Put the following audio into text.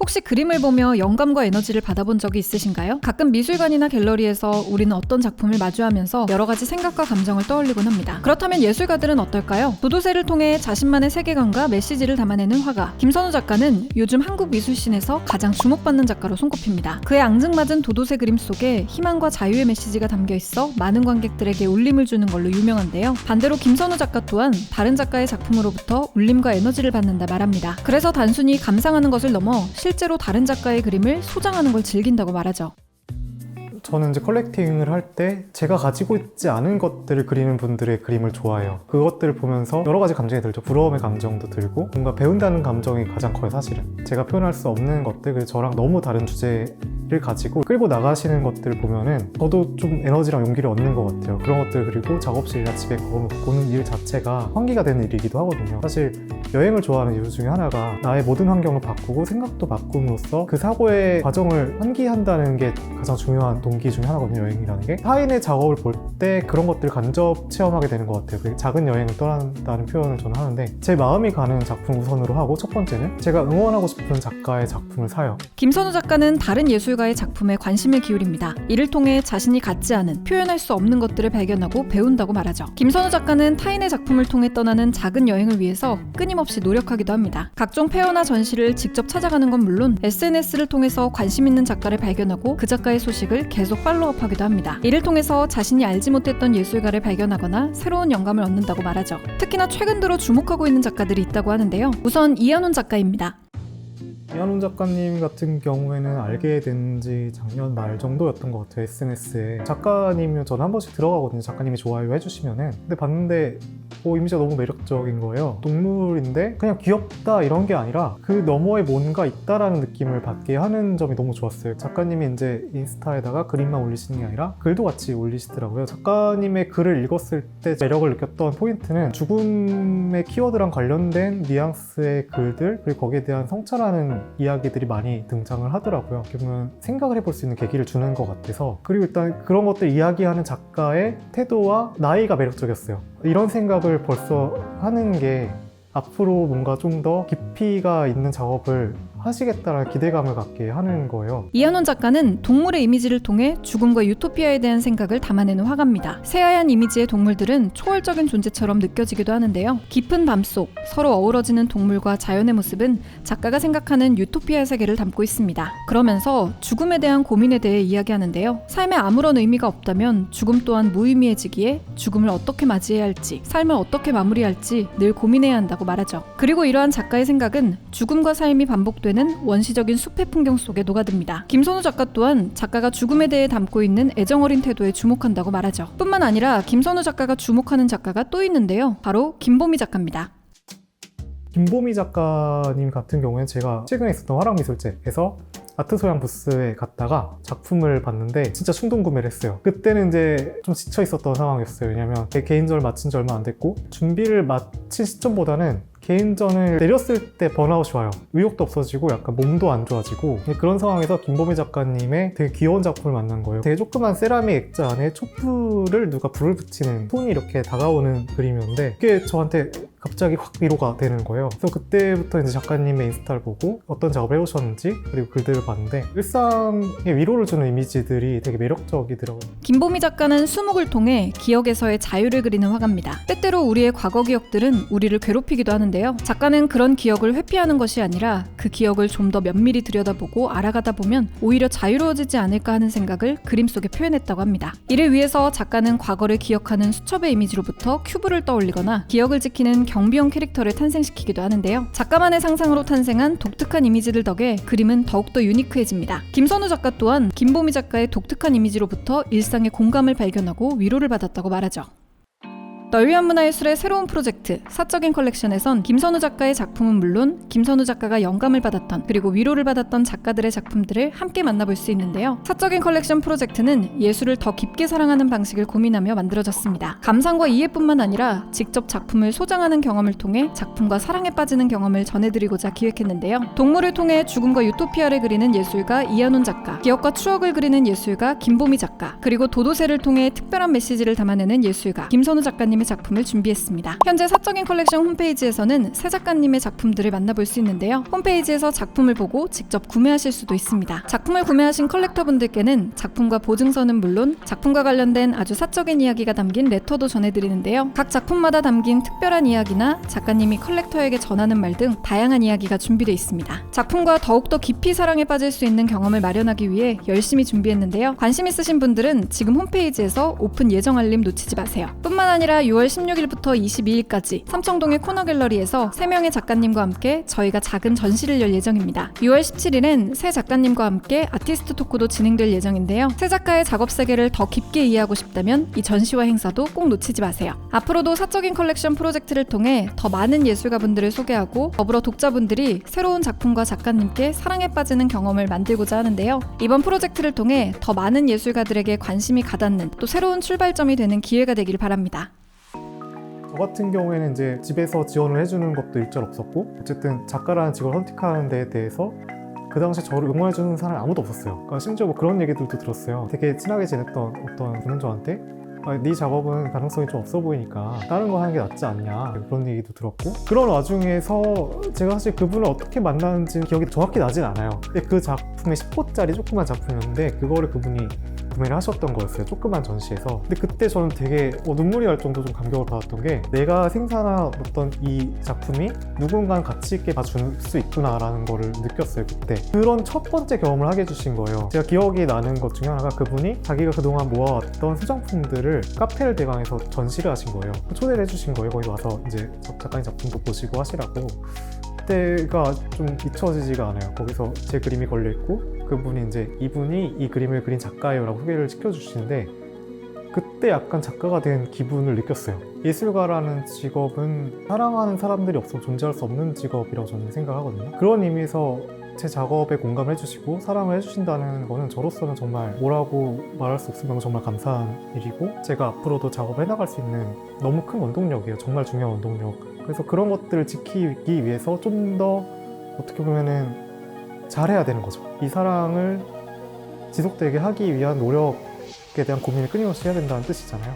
혹시 그림을 보며 영감과 에너지를 받아본 적이 있으신가요? 가끔 미술관이나 갤러리에서 우리는 어떤 작품을 마주하면서 여러 가지 생각과 감정을 떠올리곤 합니다. 그렇다면 예술가들은 어떨까요? 도도새를 통해 자신만의 세계관과 메시지를 담아내는 화가 김선우 작가는 요즘 한국 미술씬에서 가장 주목받는 작가로 손꼽힙니다. 그의 앙증맞은 도도새 그림 속에 희망과 자유의 메시지가 담겨 있어 많은 관객들에게 울림을 주는 걸로 유명한데요. 반대로 김선우 작가 또한 다른 작가의 작품으로부터 울림과 에너지를 받는다 말합니다. 그래서 단순히 감상하는 것을 넘어 실제로 다른 작가의 그림을 소장하는 걸 즐긴다고 말하죠. 저는 이제 컬렉팅을 할 때 제가 가지고 있지 않은 것들을 그리는 분들의 그림을 좋아해요. 그것들을 보면서 여러 가지 감정이 들죠. 부러움의 감정도 들고 뭔가 배운다는 감정이 가장 커요. 사실은 제가 표현할 수 없는 것들, 그래서 저랑 너무 다른 주제를 가지고 끌고 나가시는 것들을 보면은 저도 좀 에너지랑 용기를 얻는 것 같아요. 그런 것들, 그리고 작업실이나 집에 보는 일 자체가 환기가 되는 일이기도 하거든요. 사실 여행을 좋아하는 이유 중에 하나가 나의 모든 환경을 바꾸고 생각도 바꿈으로써 그 사고의 과정을 환기한다는 게 가장 중요한 동기 중에 하나거든요. 여행이라는 게 타인의 작업을 볼 때 그런 것들을 간접 체험하게 되는 것 같아요. 작은 여행을 떠난다는 표현을 저는 하는데, 제 마음이 가는 작품 우선으로 하고, 첫 번째는 제가 응원하고 싶은 작가의 작품을 사요. 김선우 작가는 다른 예술가의 작품에 관심을 기울입니다. 이를 통해 자신이 갖지 않은, 표현할 수 없는 것들을 발견하고 배운다고 말하죠. 김선우 작가는 타인의 작품을 통해 떠나는 작은 여행을 위해서 끊임없이 노력하기도 합니다. 각종 페어나 전시를 직접 찾아가는 건 물론 SNS를 통해서 관심 있는 작가를 발견하고 그 작가의 소식을 계속 팔로우업하기도 합니다. 이를 통해서 자신이 알지 못했던 예술가를 발견하거나 새로운 영감을 얻는다고 말하죠. 특히나 최근 들어 주목하고 있는 작가들이 있다고 하는데요. 우선 이한훈 작가입니다. 이한훈 작가님 같은 경우에는 알게 된 지 작년 말 정도였던 것 같아요. SNS에 작가님이 저는 한 번씩 들어가거든요. 작가님이 좋아요 해주시면은. 근데 봤는데 이미지가 너무 매력적인 거예요. 동물인데 그냥 귀엽다 이런 게 아니라 그 너머에 뭔가 있다라는 느낌을 받게 하는 점이 너무 좋았어요. 작가님이 이제 인스타에다가 그림만 올리시는 게 아니라 글도 같이 올리시더라고요. 작가님의 글을 읽었을 때 매력을 느꼈던 포인트는 죽음의 키워드랑 관련된 뉘앙스의 글들, 그리고 거기에 대한 성찰하는 이야기들이 많이 등장을 하더라고요. 그러면 생각을 해볼 수 있는 계기를 주는 것 같아서. 그리고 일단 그런 것들 이야기하는 작가의 태도와 나이가 매력적이었어요. 이런 생각을 벌써 하는 게 앞으로 뭔가 좀 더 깊이가 있는 작업을 하시겠다라는 기대감을 갖게 하는 거예요. 이한훈 작가는 동물의 이미지를 통해 죽음과 유토피아에 대한 생각을 담아내는 화가입니다. 새하얀 이미지의 동물들은 초월적인 존재처럼 느껴지기도 하는데요. 깊은 밤속 서로 어우러지는 동물과 자연의 모습은 작가가 생각하는 유토피아 세계를 담고 있습니다. 그러면서 죽음에 대한 고민에 대해 이야기하는데요. 삶에 아무런 의미가 없다면 죽음 또한 무의미해지기에 죽음을 어떻게 맞이해야 할지, 삶을 어떻게 마무리할지 늘 고민해야 한다고 말하죠. 그리고 이러한 작가의 생각은 죽음과 삶이 반복되는 원시적인 숲의 풍경 속에 녹아듭니다. 김선우 작가 또한 작가가 죽음에 대해 담고 있는 애정어린 태도에 주목한다고 말하죠. 뿐만 아니라 김선우 작가가 주목하는 작가가 또 있는데요. 바로 김보미 작가입니다. 김보미 작가님 같은 경우에는 제가 최근에 있었던 화랑미술제에서 아트소양 부스에 갔다가 작품을 봤는데 진짜 충동 구매를 했어요. 그때는 이제 좀 지쳐 있었던 상황이었어요. 왜냐면 제 개인전을 마친 지 얼마 안 됐고 준비를 마친 시점보다는 개인전을 내렸을 때 번아웃이 와요. 의욕도 없어지고 약간 몸도 안 좋아지고, 그런 상황에서 김보미 작가님의 되게 귀여운 작품을 만난 거예요. 되게 조그만 세라믹 액자 안에 촛불을 누가 불을 붙이는 손이 이렇게 다가오는 그림이었는데 그게 저한테 갑자기 확 위로가 되는 거예요. 그래서 그때부터 이제 작가님의 인스타를 보고 어떤 작업을 해오셨는지 그리고 글들을 봤는데 일상에 위로를 주는 이미지들이 되게 매력적이더라고요. 김보미 작가는 수묵을 통해 기억에서의 자유를 그리는 화가입니다. 때때로 우리의 과거 기억들은 우리를 괴롭히기도 하는데요. 작가는 그런 기억을 회피하는 것이 아니라 그 기억을 좀 더 면밀히 들여다보고 알아가다 보면 오히려 자유로워지지 않을까 하는 생각을 그림 속에 표현했다고 합니다. 이를 위해서 작가는 과거를 기억하는 수첩의 이미지로부터 큐브를 떠올리거나 기억을 지키는 경비형 캐릭터를 탄생시키기도 하는데요. 작가만의 상상으로 탄생한 독특한 이미지들 덕에 그림은 더욱더 유니크해집니다. 김선우 작가 또한 김보미 작가의 독특한 이미지로부터 일상의 공감을 발견하고 위로를 받았다고 말하죠. 널 위한 문화예술의 새로운 프로젝트 사적인 컬렉션에선 김선우 작가의 작품은 물론 김선우 작가가 영감을 받았던 그리고 위로를 받았던 작가들의 작품들을 함께 만나볼 수 있는데요. 사적인 컬렉션 프로젝트는 예술을 더 깊게 사랑하는 방식을 고민하며 만들어졌습니다. 감상과 이해뿐만 아니라 직접 작품을 소장하는 경험을 통해 작품과 사랑에 빠지는 경험을 전해드리고자 기획했는데요. 동물을 통해 죽음과 유토피아를 그리는 예술가 이한훈 작가, 기억과 추억을 그리는 예술가 김보미 작가, 그리고 도도새를 통해 특별한 메시지를 담아내는 예술가 김선우 작가님 작가님의 작품을 준비했습니다. 현재 사적인 컬렉션 홈페이지에서는 새 작가님의 작품들을 만나볼 수 있는데요. 홈페이지에서 작품을 보고 직접 구매하실 수도 있습니다. 작품을 구매하신 컬렉터분들께는 작품과 보증서는 물론 작품과 관련된 아주 사적인 이야기가 담긴 레터도 전해드리는데요. 각 작품마다 담긴 특별한 이야기나 작가님이 컬렉터에게 전하는 말 등 다양한 이야기가 준비되어 있습니다. 작품과 더욱더 깊이 사랑에 빠질 수 있는 경험을 마련하기 위해 열심히 준비했는데요. 관심 있으신 분들은 지금 홈페이지에서 오픈 예정 알림 놓치지 마세요. 뿐만 아니라 6월 16일부터 22일까지 삼청동의 코너갤러리에서 3명의 작가님과 함께 저희가 작은 전시를 열 예정입니다. 6월 17일엔 새 작가님과 함께 아티스트 토크도 진행될 예정인데요. 새 작가의 작업 세계를 더 깊게 이해하고 싶다면 이 전시와 행사도 꼭 놓치지 마세요. 앞으로도 사적인 컬렉션 프로젝트를 통해 더 많은 예술가분들을 소개하고 더불어 독자분들이 새로운 작품과 작가님께 사랑에 빠지는 경험을 만들고자 하는데요. 이번 프로젝트를 통해 더 많은 예술가들에게 관심이 가닿는 또 새로운 출발점이 되는 기회가 되길 바랍니다. 저 같은 경우에는 이제 집에서 지원을 해주는 것도 일절 없었고 어쨌든 작가라는 직업을 선택하는 데에 대해서 그 당시에 저를 응원해주는 사람이 아무도 없었어요. 그러니까 심지어 뭐 그런 얘기들도 들었어요. 되게 친하게 지냈던 어떤 분은 저한테 네 작업은 가능성이 좀 없어 보이니까 다른 거 하는 게 낫지 않냐 그런 얘기도 들었고 그런 와중에서 제가 사실 그분을 어떻게 만났는지 기억이 정확히 나진 않아요. 근데 그 작품이 10호짜리 조그만 작품이었는데 그거를 그분이 구매를 하셨던 거였어요. 조그만 전시에서. 근데 그때 저는 되게 눈물이 날 정도로 좀 감격을 받았던 게 내가 생산했던 이 작품이 누군가는 가치 있게 봐줄 수 있구나라는 거를 느꼈어요. 그때 그런 첫 번째 경험을 하게 해주신 거예요. 제가 기억이 나는 것 중에 하나가 그분이 자기가 그동안 모아왔던 소장품들을 카페를 대강해서 전시를 하신 거예요. 초대를 해주신 거예요. 거기 와서 이제 작가님 작품도 보시고 하시라고. 그때가 좀 잊혀지지가 않아요. 거기서 제 그림이 걸려있고 그분이 이제 이분이 이 그림을 그린 작가예요 라고 소개를 시켜주시는데 그때 약간 작가가 된 기분을 느꼈어요. 예술가라는 직업은 사랑하는 사람들이 없으면 존재할 수 없는 직업이라고 저는 생각하거든요. 그런 의미에서 제 작업에 공감을 해주시고 사랑을 해주신다는 거는 저로서는 정말 뭐라고 말할 수 없을 만큼 정말 감사한 일이고 제가 앞으로도 작업을 해나갈 수 있는 너무 큰 원동력이에요. 정말 중요한 원동력. 그래서 그런 것들을 지키기 위해서 좀 더 어떻게 보면은 잘해야 되는 거죠. 이 사랑을 지속되게 하기 위한 노력에 대한 고민을 끊임없이 해야 된다는 뜻이잖아요.